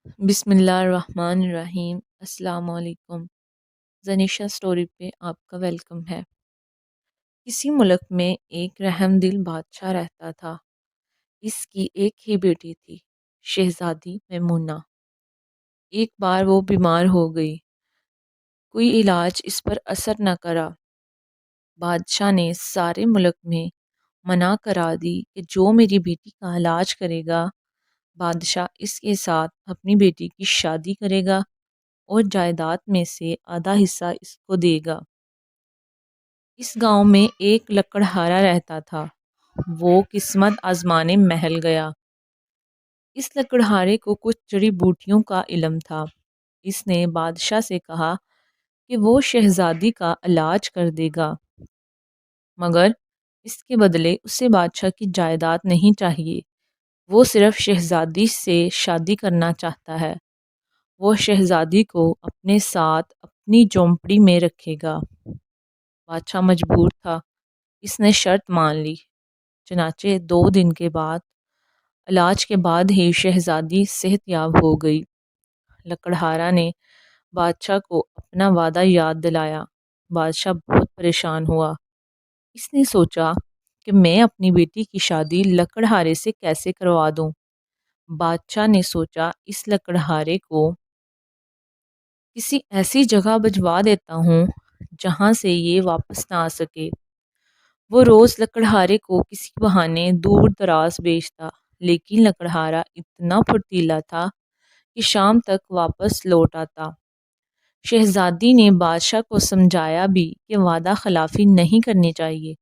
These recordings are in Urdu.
بسم اللہ الرحمن الرحیم۔ السلام علیکم۔ زنیشا سٹوری پہ آپ کا ویلکم ہے۔ کسی ملک میں ایک رحم دل بادشاہ رہتا تھا۔ اس کی ایک ہی بیٹی تھی، شہزادی میمونہ۔ ایک بار وہ بیمار ہو گئی۔ کوئی علاج اس پر اثر نہ کرا۔ بادشاہ نے سارے ملک میں منع کرا دی کہ جو میری بیٹی کا علاج کرے گا، بادشاہ اس کے ساتھ اپنی بیٹی کی شادی کرے گا اور جائیداد میں سے آدھا حصہ اس کو دے گا۔ اس گاؤں میں ایک لکڑہارا رہتا تھا۔ وہ قسمت آزمانے محل گیا۔ اس لکڑہارے کو کچھ جڑی بوٹیوں کا علم تھا۔ اس نے بادشاہ سے کہا کہ وہ شہزادی کا علاج کر دے گا، مگر اس کے بدلے اسے بادشاہ کی جائیداد نہیں چاہیے۔ وہ صرف شہزادی سے شادی کرنا چاہتا ہے۔ وہ شہزادی کو اپنے ساتھ اپنی جھونپڑی میں رکھے گا۔ بادشاہ مجبور تھا۔ اس نے شرط مان لی۔ چنانچہ 2 دن کے بعد علاج کے بعد ہی شہزادی صحت یاب ہو گئی۔ لکڑہارا نے بادشاہ کو اپنا وعدہ یاد دلایا۔ بادشاہ بہت پریشان ہوا۔ اس نے سوچا کہ میں اپنی بیٹی کی شادی لکڑہارے سے کیسے کروا دوں۔ بادشاہ نے سوچا اس لکڑہارے کو کسی ایسی جگہ بھجوا دیتا ہوں جہاں سے یہ واپس نہ آ سکے۔ وہ روز لکڑہارے کو کسی بہانے دور دراز بھیجتا، لیکن لکڑہارا اتنا پھرتیلا تھا کہ شام تک واپس لوٹ آتا۔ شہزادی نے بادشاہ کو سمجھایا بھی کہ وعدہ خلافی نہیں کرنی چاہیے،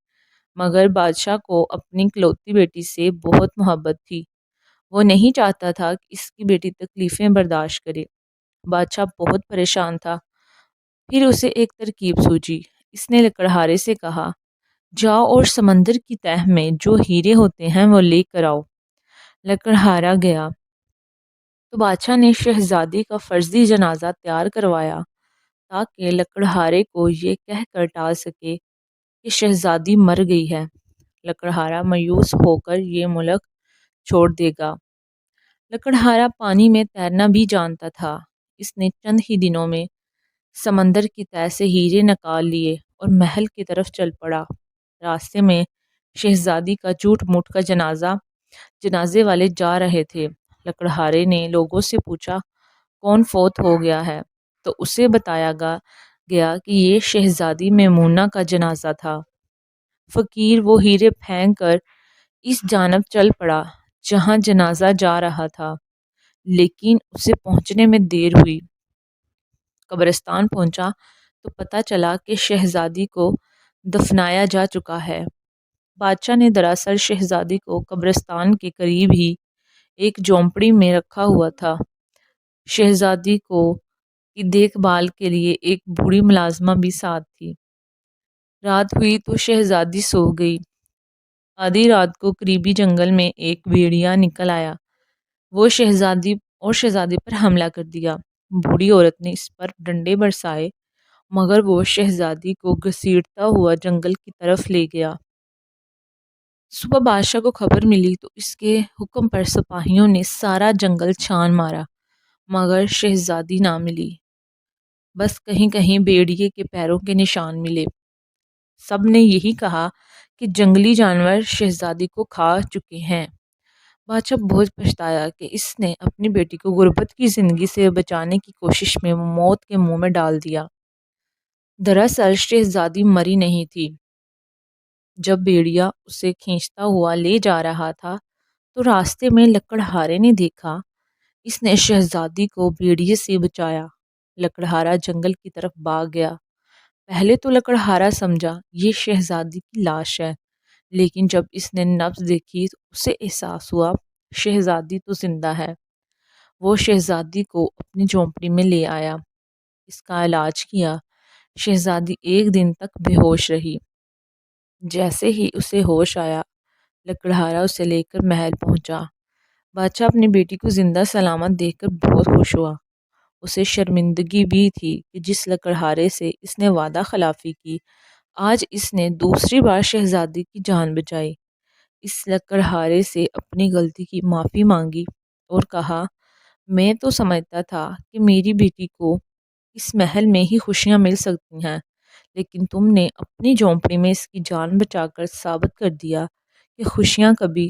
مگر بادشاہ کو اپنی اکلوتی بیٹی سے بہت محبت تھی۔ وہ نہیں چاہتا تھا کہ اس کی بیٹی تکلیفیں برداشت کرے۔ بادشاہ بہت پریشان تھا۔ پھر اسے ایک ترکیب سوجی۔ اس نے لکڑہارے سے کہا، جاؤ اور سمندر کی تہہ میں جو ہیرے ہوتے ہیں وہ لے کر آؤ۔ لکڑہارا گیا تو بادشاہ نے شہزادی کا فرضی جنازہ تیار کروایا تاکہ لکڑہارے کو یہ کہہ کر ٹال سکے کہ شہزادی مر گئی ہے۔ لکڑہارا مایوس ہو کر یہ ملک چھوڑ دے گا۔ لکڑہارا پانی میں تیرنا بھی جانتا تھا۔ اس نے چند ہی دنوں میں سمندر کی تہہ سے ہیرے نکال لیے اور محل کی طرف چل پڑا۔ راستے میں شہزادی کا جھوٹ موٹ کا جنازے والے جا رہے تھے۔ لکڑہارے نے لوگوں سے پوچھا کون فوت ہو گیا ہے، تو اسے بتایا گیا کہ یہ شہزادی میمونہ کا جنازہ تھا۔ فقیر وہ ہیرے پھینک کر اس جانب چل پڑا جہاں جنازہ جا رہا تھا، لیکن اسے پہنچنے میں دیر ہوئی۔ قبرستان پہنچا تو پتہ چلا کہ شہزادی کو دفنایا جا چکا ہے۔ بادشاہ نے دراصل شہزادی کو قبرستان کے قریب ہی ایک جھونپڑی میں رکھا ہوا تھا۔ شہزادی کی دیکھ بھال کے لیے ایک بوڑھی ملازمہ بھی ساتھ تھی۔ رات ہوئی تو شہزادی سو گئی۔ آدھی رات کو قریبی جنگل میں ایک بھیڑیا نکل آیا۔ وہ شہزادی پر حملہ کر دیا۔ بوڑھی عورت نے اس پر ڈنڈے برسائے، مگر وہ شہزادی کو گھسیٹتا ہوا جنگل کی طرف لے گیا۔ صبح بادشاہ کو خبر ملی تو اس کے حکم پر سپاہیوں نے سارا جنگل چھان مارا، مگر شہزادی نہ ملی۔ بس کہیں کہیں بھیڑیے کے پیروں کے نشان ملے۔ سب نے یہی کہا کہ جنگلی جانور شہزادی کو کھا چکے ہیں۔ بادشاہ بہت پچھتایا کہ اس نے اپنی بیٹی کو غربت کی زندگی سے بچانے کی کوشش میں موت کے منہ میں ڈال دیا۔ دراصل شہزادی مری نہیں تھی۔ جب بھیڑیا اسے کھینچتا ہوا لے جا رہا تھا تو راستے میں لکڑہارے نے دیکھا۔ اس نے شہزادی کو بھیڑیے سے بچایا۔ لکڑہارا جنگل کی طرف بھاگ گیا۔ پہلے تو لکڑہارا سمجھا یہ شہزادی کی لاش ہے، لیکن جب اس نے نبض دیکھی تو اسے احساس ہوا شہزادی تو زندہ ہے۔ وہ شہزادی کو اپنی جھونپڑی میں لے آیا۔ اس کا علاج کیا۔ شہزادی 1 دن تک بے ہوش رہی۔ جیسے ہی اسے ہوش آیا، لکڑہارا اسے لے کر محل پہنچا۔ بادشاہ اپنی بیٹی کو زندہ سلامت دیکھ کر بہت خوش ہوا۔ اسے شرمندگی بھی تھی کہ جس لکڑہارے سے اس نے وعدہ خلافی کی، آج اس نے دوسری بار شہزادی کی جان بچائی۔ اس لکڑہارے سے اپنی غلطی کی معافی مانگی اور کہا میں تو سمجھتا تھا کہ میری بیٹی کو اس محل میں ہی خوشیاں مل سکتی ہیں، لیکن تم نے اپنی جھونپڑی میں اس کی جان بچا کر ثابت کر دیا کہ خوشیاں کبھی